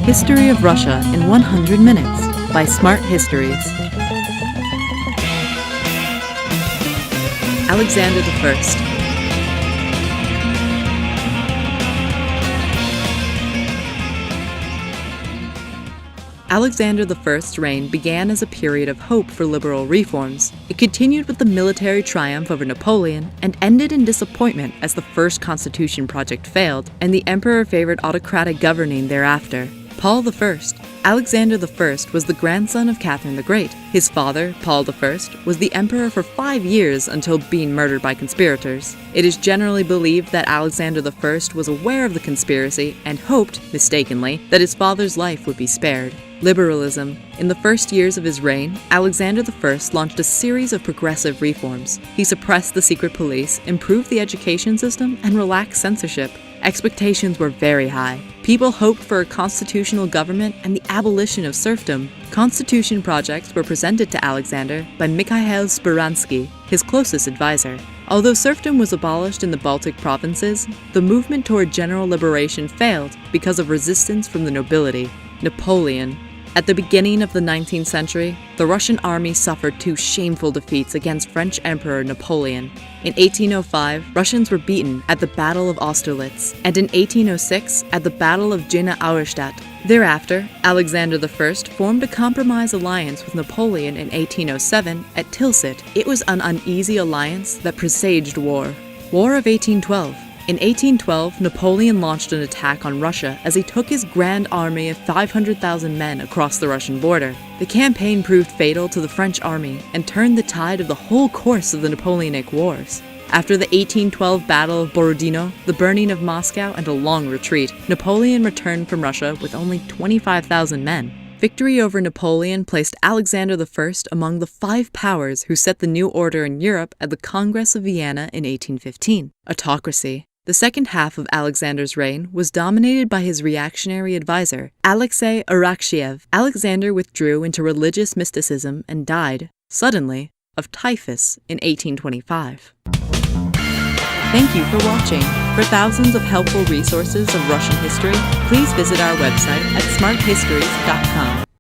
History of Russia in 100 Minutes by Smart Histories. Alexander I. Alexander I's reign began as a period of hope for liberal reforms. It continued with the military triumph over Napoleon and ended in disappointment as the first constitution project failed and the emperor favored autocratic governing thereafter. Paul I. Alexander I was the grandson of Catherine the Great. His father, Paul I, was the emperor for 5 years until being murdered by conspirators. It is generally believed that Alexander I was aware of the conspiracy and hoped, mistakenly, that his father's life would be spared. Liberalism. In the first years of his reign, Alexander I launched a series of progressive reforms. He suppressed the secret police, improved the education system, and relaxed censorship. Expectations were very high. People hoped for a constitutional government and the abolition of serfdom. Constitution projects were presented to Alexander by Mikhail Speransky, his closest advisor. Although serfdom was abolished in the Baltic provinces, the movement toward general liberation failed because of resistance from the nobility. Napoleon. At the beginning of the 19th century, the Russian army suffered 2 shameful defeats against French Emperor Napoleon. In 1805, Russians were beaten at the Battle of Austerlitz, and in 1806 at the Battle of Jena Auerstadt. Thereafter, Alexander I formed a compromise alliance with Napoleon in 1807 at Tilsit. It was an uneasy alliance that presaged war. War of 1812. In 1812, Napoleon launched an attack on Russia as he took his grand army of 500,000 men across the Russian border. The campaign proved fatal to the French army and turned the tide of the whole course of the Napoleonic Wars. After the 1812 Battle of Borodino, the burning of Moscow, and a long retreat, Napoleon returned from Russia with only 25,000 men. Victory over Napoleon placed Alexander I among the 5 powers who set the new order in Europe at the Congress of Vienna in 1815. Autocracy. The second half of Alexander's reign was dominated by his reactionary advisor, Alexei Arakchiev. Alexander withdrew into religious mysticism and died, suddenly, of typhus in 1825. Thank you for watching. For thousands of helpful resources of Russian history, please visit our website at smarthistories.com.